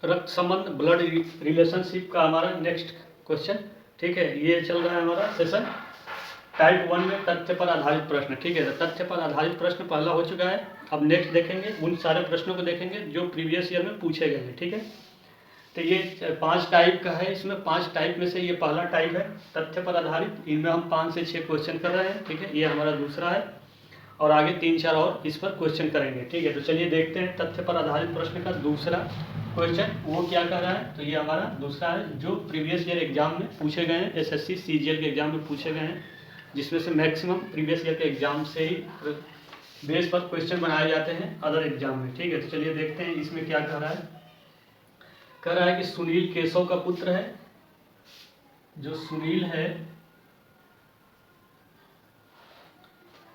रक्त संबंध blood relationship का हमारा नेक्स्ट क्वेश्चन। ठीक है, ये चल रहा है हमारा सेशन टाइप 1 में तथ्य पर आधारित प्रश्न। ठीक है, तो तथ्य पर आधारित प्रश्न पहला हो चुका है। अब नेक्स्ट देखेंगे, उन सारे प्रश्नों को देखेंगे जो प्रीवियस ईयर में पूछे गए हैं। ठीक है, तो ये 5 टाइप का है, इसमें 5 टाइप में से ये पहला टाइप है तथ्य पर आधारित। इनमें हम 5 से 6 क्वेश्चन कर रहे हैं। ठीक है, ये हमारा दूसरा है और आगे 3-4 और इस पर क्वेश्चन करेंगे। ठीक है, तो चलिए देखते हैं तथ्य पर आधारित प्रश्न का दूसरा क्वेश्चन वो क्या कर रहा है। तो ये हमारा दूसरा है जो प्रीवियस ईयर एग्जाम में पूछे गए हैं, एसएससी सीजीएल के एग्जाम में पूछे गए हैं, जिसमें से मैक्सिमम प्रीवियस ईयर के एग्जाम से ही बेस पर क्वेश्चन बनाए जाते हैं अदर एग्जाम में। ठीक है, तो चलिए देखते हैं इसमें क्या कह रहा है। कह रहा है कि सुनील केशव का पुत्र है। जो सुनील है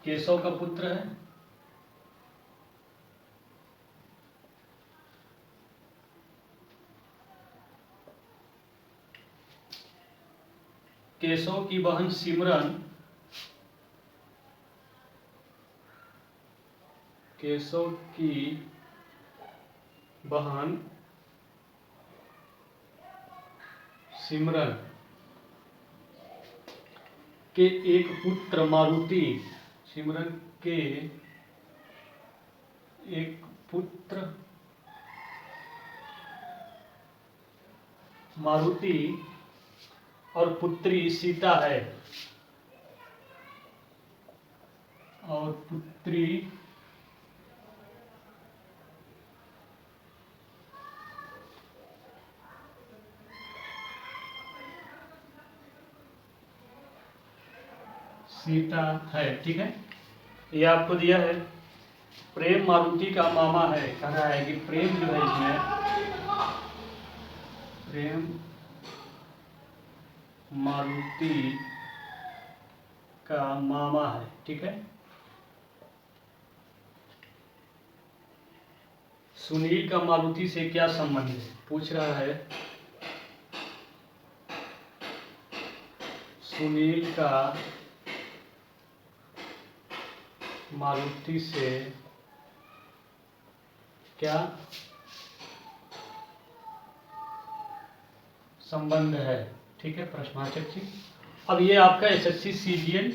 केशव का पुत्र है। केशव की बहन सिमरन केशव की बहन सिमरन के एक पुत्र मारुति, सिमरन के एक पुत्र मारुति और पुत्री सीता है। और पुत्री सीता है। ठीक है, ये आपको दिया है। प्रेम मारुति का मामा है। कह रहा है कि प्रेम जो है इसमें प्रेम मारुति का मामा है। ठीक है, सुनील का मारुति से क्या संबंध है पूछ रहा है। सुनील का मारुति से क्या संबंध है। ठीक है, प्रश्नवाचक चिन्ह। अब ये आपका एसएससी सीजीएल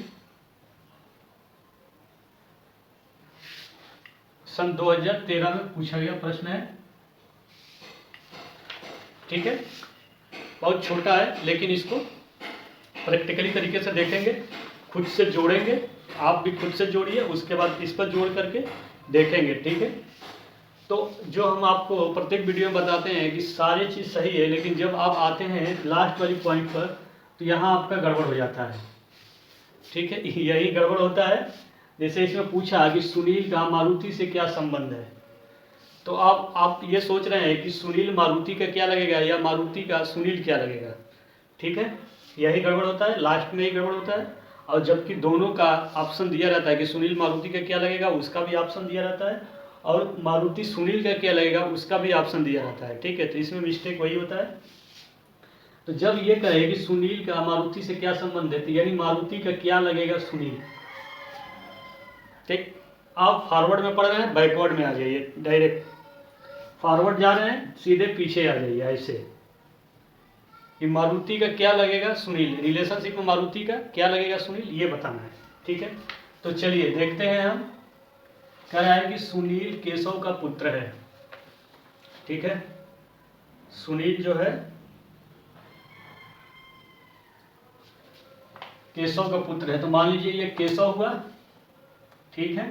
सन 2013 में पूछा गया प्रश्न है। ठीक है, बहुत छोटा है लेकिन इसको प्रैक्टिकली तरीके से देखेंगे, खुद से जोड़ेंगे। आप भी खुद से जोड़िए, उसके बाद इस पर जोड़ करके देखेंगे। ठीक है, तो जो हम आपको प्रत्येक वीडियो में बताते हैं कि सारी चीज़ सही है, लेकिन जब आप आते हैं लास्ट वाली पॉइंट पर तो यहाँ आपका गड़बड़ हो जाता है। ठीक है, यही गड़बड़ होता है। जैसे इसमें पूछा कि सुनील का मारुति से क्या संबंध है, तो आप ये सोच रहे हैं कि सुनील मारुति का क्या लगेगा या मारुति का सुनील क्या लगेगा। ठीक है, यही गड़बड़ होता है, लास्ट में ही गड़बड़ होता है। और जबकि दोनों का ऑप्शन दिया रहता है कि सुनील मारुति का क्या लगेगा, उसका भी ऑप्शन दिया रहता है, और मारुति सुनील का क्या लगेगा उसका भी ऑप्शन दिया रहता है। ठीक है, तो इसमें मिस्टेक वही होता है। तो जब ये कहे कि सुनील का मारुति से क्या संबंध है, तो यानी मारुति का क्या लगेगा सुनील। ठीक, आप फॉरवर्ड में पढ़ रहे हैं, बैकवर्ड में आ जाइए, डायरेक्ट फॉरवर्ड जा रहे हैं सीधे पीछे आ जाइए। ऐसे कि मारुति का क्या लगेगा सुनील, रिलेशनशिप में मारुति का क्या लगेगा सुनील, ये बताना है। ठीक है, तो चलिए देखते हैं हम। कह रहा है कि सुनील केशव का पुत्र है। ठीक है, सुनील जो है केशव का पुत्र है, तो मान लीजिए ये केशव हुआ। ठीक है,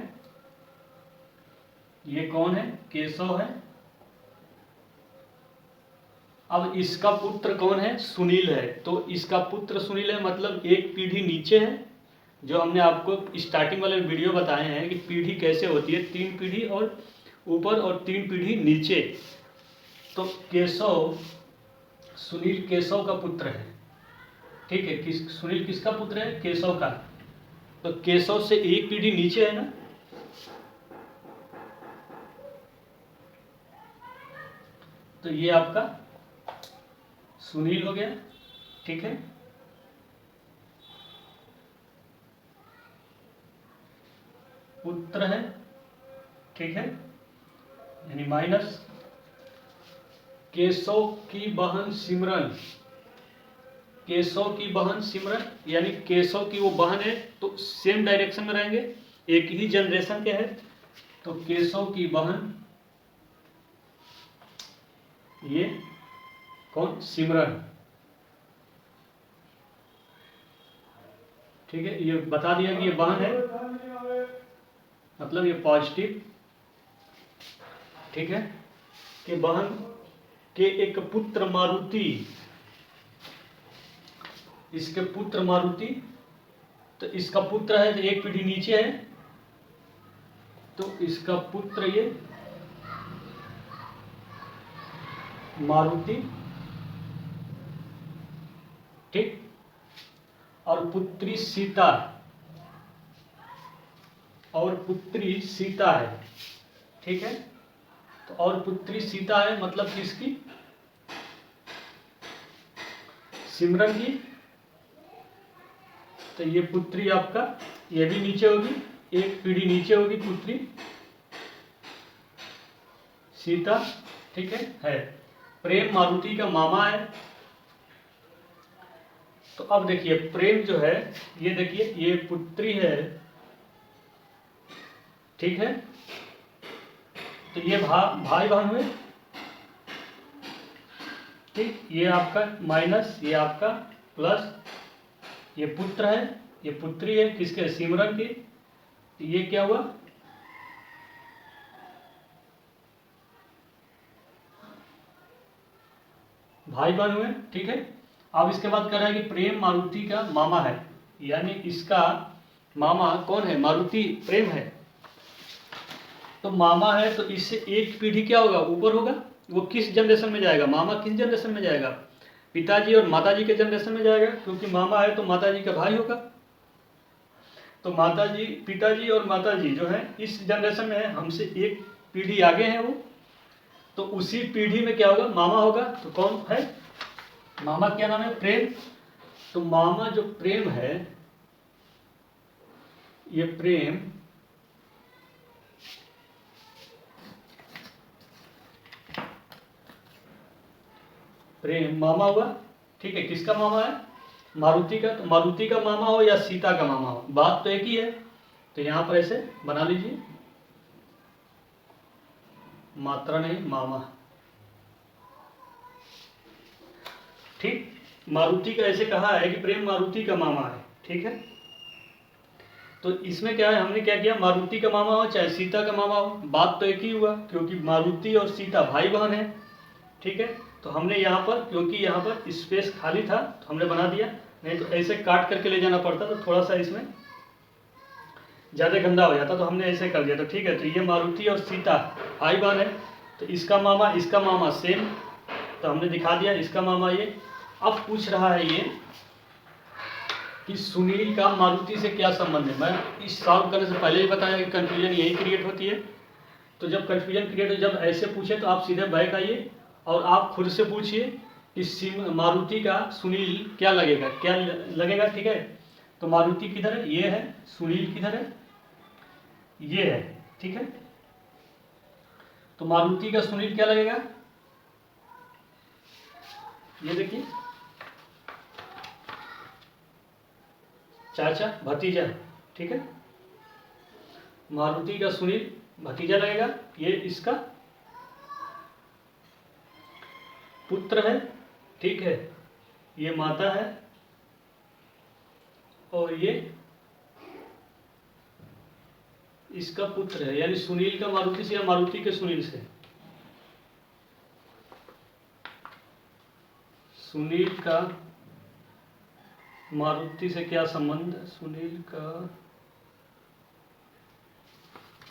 ये कौन है, केशव है। अब इसका पुत्र कौन है, सुनील है। तो इसका पुत्र सुनील है, मतलब एक पीढ़ी नीचे है। जो हमने आपको स्टार्टिंग वाले वीडियो बताए हैं कि पीढ़ी कैसे होती है, 3 पीढ़ी और ऊपर और 3 पीढ़ी नीचे। तो केशव, सुनील केशव का पुत्र है। ठीक है, सुनील किसका पुत्र है, केशव का। तो केशव से एक पीढ़ी नीचे है ना, तो ये आपका सुनील हो गया। ठीक है, पुत्र है। ठीक है, यानी माइनस केशव की बहन सिमरन, केशव की बहन सिमरन, यानी केशव की वो बहन है तो सेम डायरेक्शन में रहेंगे, एक ही जनरेशन के है। तो केशव की बहन ये कौन, सिमरन, ठीक है। ये बता दिया कि ये बहन है, मतलब ये पॉजिटिव, ठीक है। कि बहन के एक पुत्र मारुति, इसके पुत्र मारुति, तो इसका पुत्र है तो एक पीढ़ी नीचे है, तो इसका पुत्र ये मारुति, ठीक। और पुत्री सीता, और पुत्री सीता है, ठीक है। तो और पुत्री सीता है मतलब किसकी, सिमरन की। तो ये पुत्री आपका ये भी नीचे होगी, एक पीढ़ी नीचे होगी पुत्री सीता, ठीक है। प्रेम मारुति का मामा है। तो अब देखिए प्रेम जो है, ये देखिए ये पुत्री है, ठीक है। तो ये भाई बहन हुए, ठीक। ये आपका माइनस, ये आपका प्लस, ये पुत्र है, ये पुत्री है किसके, सिमरन की। तो ये क्या हुआ, भाई बहन हुए, ठीक है। अब इसके बाद कह रहा है कि प्रेम मारुति का मामा है, यानी इसका मामा कौन है, मारुति प्रेम है। तो मामा है तो इससे एक पीढ़ी क्या होगा, ऊपर होगा। वो किस जनरेशन में जाएगा, मामा किस जनरेशन में जाएगा, पिताजी और माताजी के जनरेशन में जाएगा, क्योंकि मामा है तो माताजी का भाई होगा। तो माताजी, पिताजी और माताजी जो है इस जनरेशन में है, हमसे एक पीढ़ी आगे है वो, तो उसी पीढ़ी में क्या होगा, मामा होगा। तो कौन है मामा, क्या नाम है, प्रेम। तो मामा जो प्रेम है, ये प्रेम मामा हुआ, ठीक है। किसका मामा है, मारुति का। तो मारुति का मामा हो या सीता का मामा हो, बात तो एक ही है। तो यहां पर ऐसे बना लीजिए, मात्रा नहीं, मामा, ठीक। मारुति का ऐसे कहा है कि प्रेम मारुति का मामा है, ठीक है। तो इसमें क्या है, हमने क्या किया, मारुति का मामा हो चाहे सीता का मामा हो, बात तो एक ही हुआ, क्योंकि मारुति और सीता भाई बहन है, ठीक है। तो हमने यहाँ पर, क्योंकि यहाँ पर स्पेस खाली था तो हमने बना दिया, नहीं तो ऐसे काट करके ले जाना पड़ता तो थोड़ा सा इसमें ज़्यादा गंदा हो जाता, तो हमने ऐसे कर दिया। तो ठीक है, तो ये मारुति और सीता भाई बहन है, तो इसका मामा सेम, तो हमने दिखा दिया इसका मामा ये। अब पूछ रहा है ये कि सुनील का मारुति से क्या संबंध है। मैं इस सॉल्व करने से पहले ही बताया कि कन्फ्यूजन यही क्रिएट होती है। तो जब कन्फ्यूजन क्रिएट हो, जब ऐसे पूछे तो आप सीधे बैक आइए और आप खुद से पूछिए कि मारुति का सुनील क्या लगेगा, क्या लगेगा, ठीक है। तो मारुति किधर है, ये है, सुनील किधर है, ये है, ठीक है। तो मारुति का सुनील क्या लगेगा, ये देखिए, चाचा भतीजा, ठीक है। मारुति का सुनील भतीजा लगेगा, ये इसका पुत्र है, ठीक है। ये माता है और ये इसका पुत्र है, यानी सुनील का मारुति से या मारुति के सुनील से। सुनील का मारुति से क्या संबंध, सुनील का,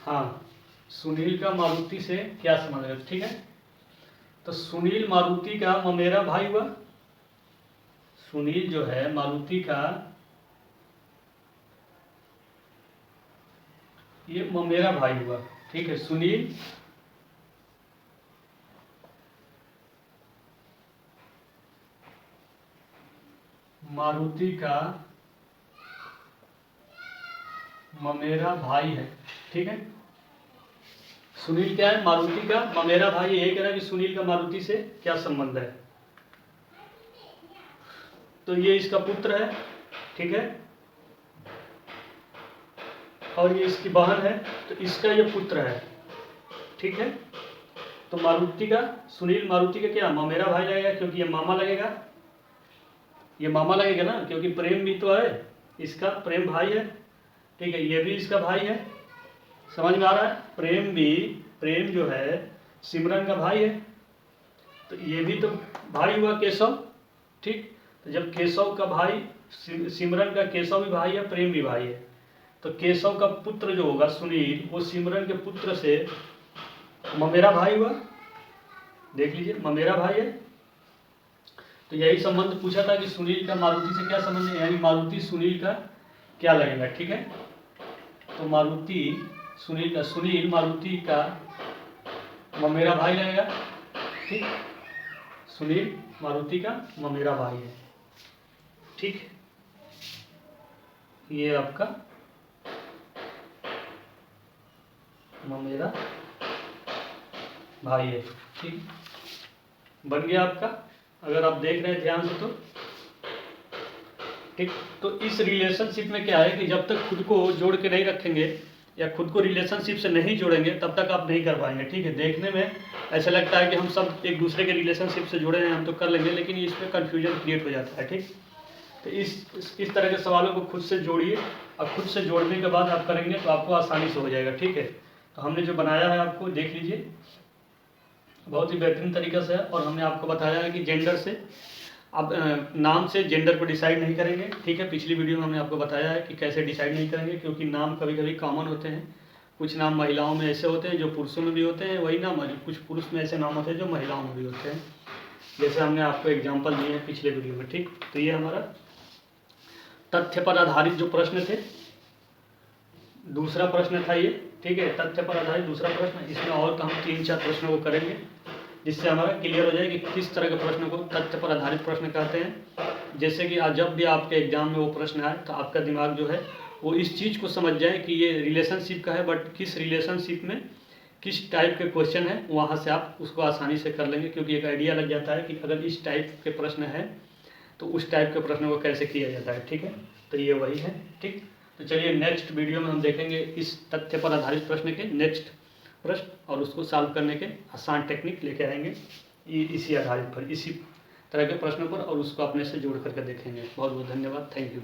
हाँ, सुनील का मारुति से क्या संबंध है, ठीक है। तो सुनील मारुति का ममेरा भाई हुआ, सुनील जो है मारुति का ये ममेरा भाई हुआ, ठीक है। सुनील मारुति का ममेरा भाई है, ठीक है। सुनील क्या है? मारुति का ममेरा भाई। यही कह रहा है कि सुनील का मारुति से क्या संबंध है। तो ये इसका पुत्र है, ठीक है, और ये इसकी बहन है, तो इसका ये पुत्र है, ठीक है। तो मारुति का, सुनील मारुति का क्या ममेरा भाई लगेगा, क्योंकि ये मामा लगेगा, ये मामा लगेगा ना, क्योंकि प्रेम भी तो है, इसका प्रेम भाई है, ठीक है, ये भी इसका भाई है। समझ में आ रहा है? प्रेम जो है सिमरन का भाई है, तो ये भी तो भाई हुआ केशव, ठीक। तो जब केशव का भाई, सिमरन का केशव भी भाई है, प्रेम भी भाई है, तो केशव का पुत्र जो होगा सुनील, वो सिमरन के पुत्र से ममेरा भाई हुआ। देख लीजिए, ममेरा भाई है। तो यही संबंध पूछा था कि सुनील का मारुति से क्या संबंध है, यानी मारुति सुनील का क्या लगेगा, ठीक है। तो मारुति सुनील का, सुनील मारुति का ममेरा भाई लगेगा, ठीक। सुनील मारुति का ममेरा भाई है, ठीक। ये आपका ममेरा भाई है, ठीक। बन गया आपका, अगर आप देख रहे हैं ध्यान से तो, ठीक। तो इस रिलेशनशिप में क्या है कि जब तक खुद को जोड़ के नहीं रखेंगे या खुद को रिलेशनशिप से नहीं जोड़ेंगे तब तक आप नहीं कर पाएंगे, ठीक है। देखने में ऐसा लगता है कि हम सब एक दूसरे के रिलेशनशिप से जुड़े हैं, हम तो कर लेंगे, लेकिन इस पर कन्फ्यूजन क्रिएट हो जाता है, ठीक। तो इस तरह के सवालों को खुद से जोड़िए, और खुद से जोड़ने के बाद आप करेंगे तो आपको आसानी से हो जाएगा, ठीक है। तो हमने जो बनाया है आपको देख लीजिए, बहुत ही बेहतरीन तरीके से है, और हमने आपको बताया है कि जेंडर से, अब नाम से जेंडर को डिसाइड नहीं करेंगे, ठीक है। पिछली वीडियो में हमने आपको बताया है कि कैसे डिसाइड नहीं करेंगे, क्योंकि नाम कभी कभी कॉमन होते हैं, कुछ नाम महिलाओं में ऐसे होते हैं जो पुरुषों में भी होते हैं, वही नाम कुछ पुरुष में ऐसे नाम होते हैं जो महिलाओं में भी होते हैं, जैसे हमने आपको एग्जाम्पल दिए हैं पिछले वीडियो में, ठीक। तो ये हमारा तथ्य पर आधारित जो प्रश्न थे, दूसरा प्रश्न था ये, ठीक है, तथ्य पर आधारित दूसरा प्रश्न। इसमें और हम 3-4 प्रश्नों को करेंगे, जिससे हमारा क्लियर हो जाए कि किस तरह के प्रश्न को तथ्य पर आधारित प्रश्न कहते हैं। जैसे कि जब भी आपके एग्जाम में वो प्रश्न आए तो आपका दिमाग जो है वो इस चीज़ को समझ जाए कि ये रिलेशनशिप का है, बट किस रिलेशनशिप में किस टाइप के क्वेश्चन है, वहाँ से आप उसको आसानी से कर लेंगे, क्योंकि एक आइडिया लग जाता है कि अगर इस टाइप के प्रश्न है तो उस टाइप के प्रश्नों को कैसे किया जाता है, ठीक है। तो ये वही है, ठीक। तो चलिए नेक्स्ट वीडियो में हम देखेंगे इस तथ्य पर आधारित प्रश्न के नेक्स्ट प्रश्न, और उसको सॉल्व करने के आसान टेक्निक लेके आएंगे इसी आधारित पर, इसी तरह के प्रश्नों पर, और उसको अपने से जोड़ करके देखेंगे। बहुत बहुत धन्यवाद, थैंक यू।